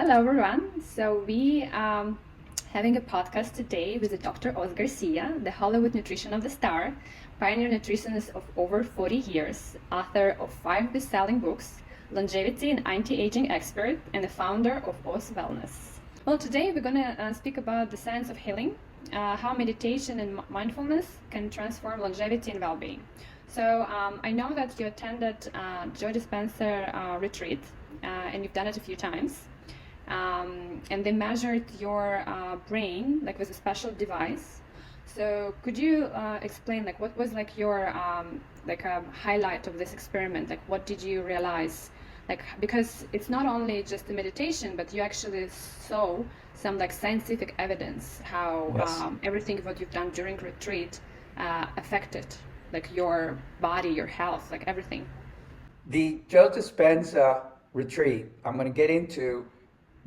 Hello, everyone. So we having a podcast today with Dr. Garcia, the Hollywood Nutrition of the Star, pioneer nutritionist of over 40 years, author of 5 best-selling books, longevity and anti-aging expert, and the founder of Oz Wellness. Well, today we're gonna speak about the science of healing, how meditation and mindfulness can transform longevity and well-being. So I know that you attended Joe Dispenza Retreat, and you've done it a few times. And they measured your brain like with a special device. So could you explain like what was like your like a highlight of this experiment? Like what did you realize? Like because it's not only just the meditation, but you actually saw some like scientific evidence how Yes. everything what you've done during retreat affected like your body, your health, like everything. The Joe Dispenza Retreat, I'm going to get into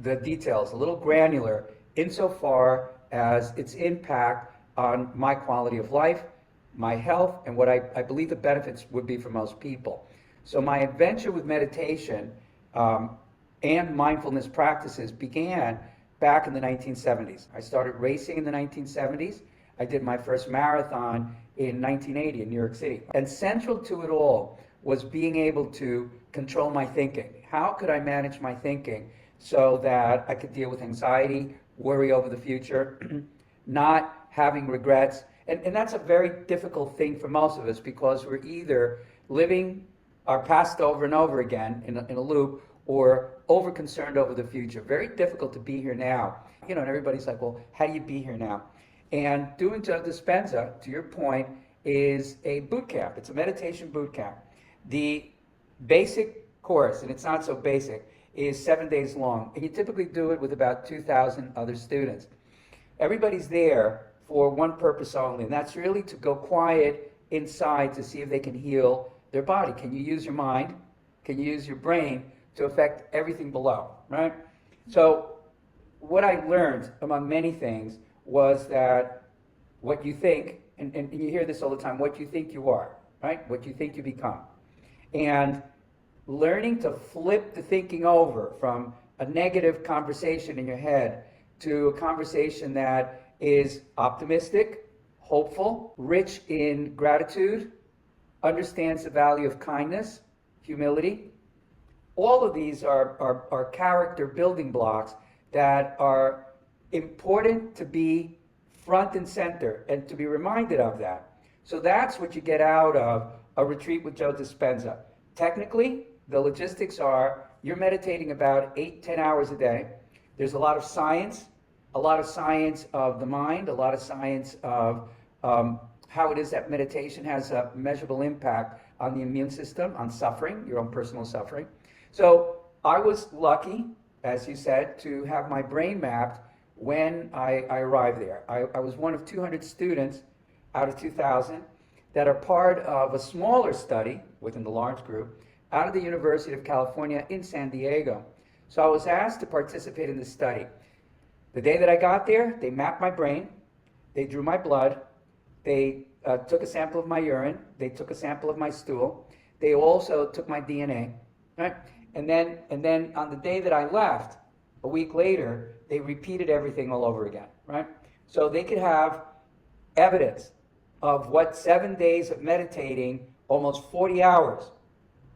the details, a little granular, insofar as its impact on my quality of life, my health, and what I believe the benefits would be for most people. So, my adventure with meditation and mindfulness practices began back in the 1970s. I started racing in the 1970s. I did my first marathon in 1980 in New York City. And central to it all was being able to control my thinking. How could I manage my thinking so that I could deal with anxiety, worry over the future, not having regrets? And that's a very difficult thing for most of us because we're either living our past over and over again in a loop or over concerned over the future. Very difficult to be here now. And everybody's like, well, how do you be here now? And doing Joe Dispenza, to your point, is a boot camp. It's a meditation boot camp. The basic course, and it's not so basic, is 7 days long. And you typically do it with about 2,000 other students. Everybody's there for one purpose only, and that's really to go quiet inside to see if they can heal their body. Can you use your mind? Can you use your brain to affect everything below, right? So what I learned, among many things, was that what you think, and you hear this all the time, what you think you are, right? What you think you become. And learning to flip the thinking over from a negative conversation in your head to a conversation that is optimistic, hopeful, rich in gratitude, understands the value of kindness, humility. All of these are character building blocks that are important to be front and center and to be reminded of that. So that's what you get out of a retreat with Joe Dispenza. Technically, the logistics are you're meditating about 8-10 hours a day. There's a lot of science of the mind, a lot of science of how it is that meditation has a measurable impact on the immune system, on suffering, your own personal suffering. So I was lucky, as you said, to have my brain mapped when I arrived there. I was one of 200 students out of 2,000 that are part of a smaller study within the large group out of the University of California in San Diego. So I was asked to participate in this study. The day that I got there, they mapped my brain, they drew my blood, they took a sample of my urine, they took a sample of my stool, they also took my DNA, right? And then on the day that I left, a week later, they repeated everything all over again, right? So they could have evidence of what 7 days of meditating, almost 40 hours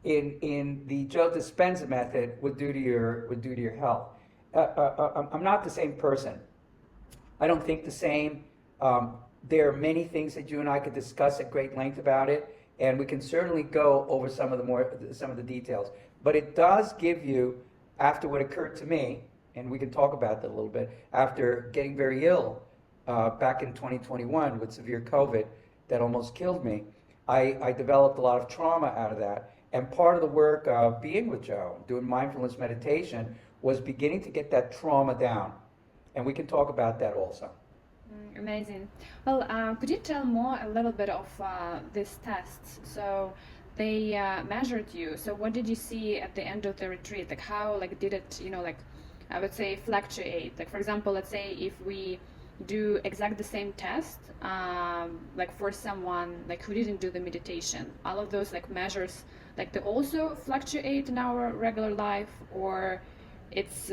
in the Joe Dispenza method would do to your health. I'm not the same person. I don't think the same. There are many things that you and I could discuss at great length about it, and we can certainly go over some of the details. But it does give you, after what occurred to me, and we can talk about that a little bit, after getting very ill back in 2021 with severe COVID that almost killed me, I developed a lot of trauma out of that. And part of the work of being with Joe, doing mindfulness meditation, was beginning to get that trauma down. And we can talk about that also. Amazing. Well, could you tell more a little bit of these tests? So they measured you. So what did you see at the end of the retreat? Like how like did it, like I would say fluctuate? Like for example, let's say if we do exact the same test, like for someone like who didn't do the meditation, all of those like measures, like they also fluctuate in our regular life, or it's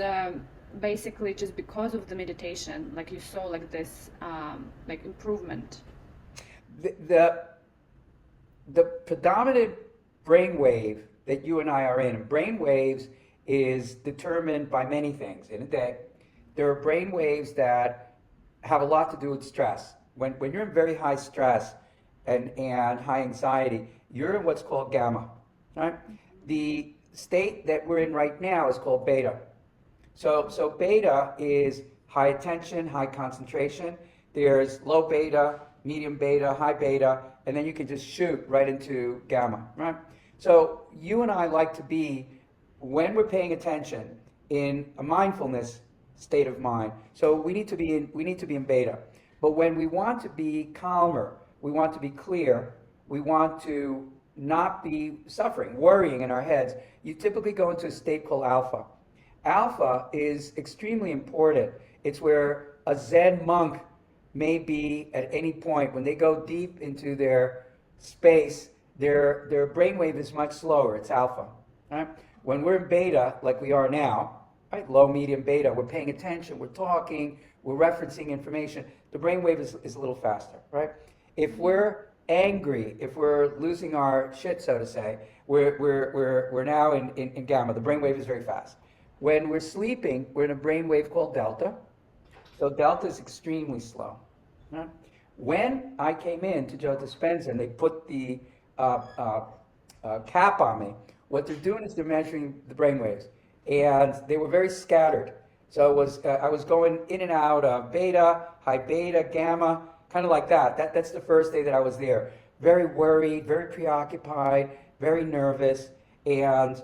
basically just because of the meditation, like you saw like this like improvement? The, the, the predominant brain wave that you and I are in, and brain waves is determined by many things in a day. There are brain waves that have a lot to do with stress. When you're in very high stress and high anxiety, you're in what's called gamma, right? The state that we're in right now is called beta. So beta is high attention, high concentration. There's low beta, medium beta, high beta, and then you can just shoot right into gamma, right? So you and I like to be, when we're paying attention, in a mindfulness state of mind. So we need to be in beta. But when we want to be calmer, we want to be clear, we want to not be suffering, worrying in our heads, you typically go into a state called alpha. Alpha is extremely important. It's where a Zen monk may be at any point. When they go deep into their space, their brainwave is much slower. It's alpha. Right? When we're in beta, like we are now, right? Low, medium, beta, we're paying attention, we're talking, we're referencing information. The brainwave is a little faster, right? If we're angry, if we're losing our shit, so to say, we're now in gamma. The brainwave is very fast. When we're sleeping, we're in a brainwave called delta. So delta is extremely slow. Right? When I came in to Joe Dispenza and they put the cap on me, what they're doing is they're measuring the brainwaves, and they were very scattered. So it was I was going in and out of beta, high beta, gamma, kind of like that. That's the first day that I was there. Very worried, very preoccupied, very nervous, and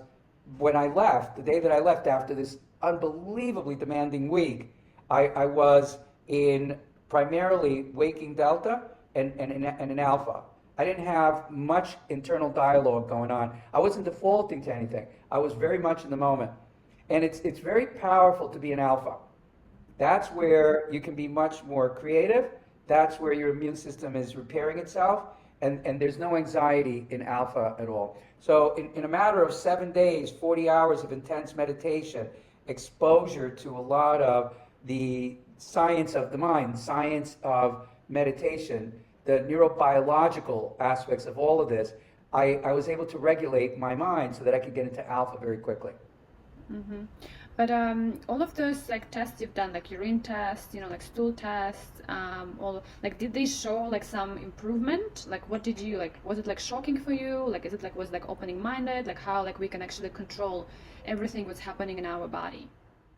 when I left, the day that I left after this unbelievably demanding week, I was in primarily waking delta and an alpha. I didn't have much internal dialogue going on. I wasn't defaulting to anything. I was very much in the moment. And it's very powerful to be an alpha. That's where you can be much more creative. That's where your immune system is repairing itself. And there's no anxiety in alpha at all. So in a matter of 7 days, 40 hours of intense meditation, exposure to a lot of the science of the mind, science of meditation, the neurobiological aspects of all of this, I was able to regulate my mind so that I could get into alpha very quickly. Mm-hmm. But all of those like tests you've done, like urine tests, like stool tests, all like did they show like some improvement? Like what did you like? Was it like shocking for you? Like is it like was it, like opening minded? Like how like we can actually control everything what's happening in our body?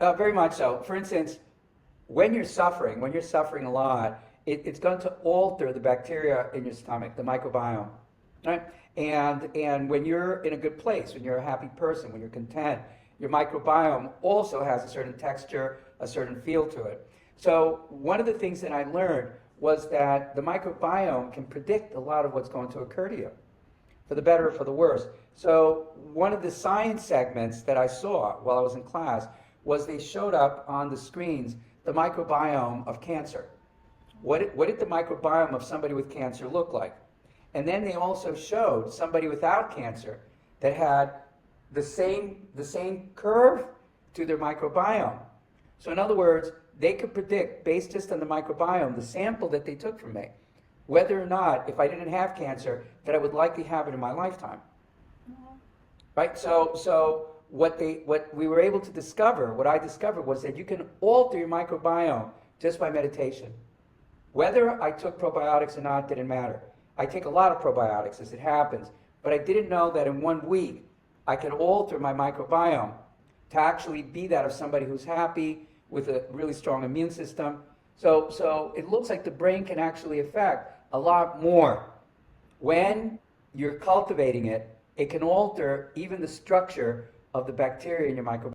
Very much so. For instance, when you're suffering a lot, it's going to alter the bacteria in your stomach, the microbiome, right? And when you're in a good place, when you're a happy person, when you're content, your microbiome also has a certain texture, a certain feel to it. So one of the things that I learned was that the microbiome can predict a lot of what's going to occur to you, for the better or for the worse. So one of the science segments that I saw while I was in class was they showed up on the screens the microbiome of cancer. What did the microbiome of somebody with cancer look like? And then they also showed somebody without cancer that had the same curve to their microbiome. So in other words, they could predict, based just on the microbiome, the sample that they took from me, whether or not, if I didn't have cancer, that I would likely have it in my lifetime. Right? So what we were able to discover, what I discovered was that you can alter your microbiome just by meditation. Whether I took probiotics or not didn't matter. I take a lot of probiotics as it happens, but I didn't know that in 1 week I could alter my microbiome to actually be that of somebody who's happy with a really strong immune system. So it looks like the brain can actually affect a lot more. When you're cultivating it, it can alter even the structure of the bacteria in your microbiome.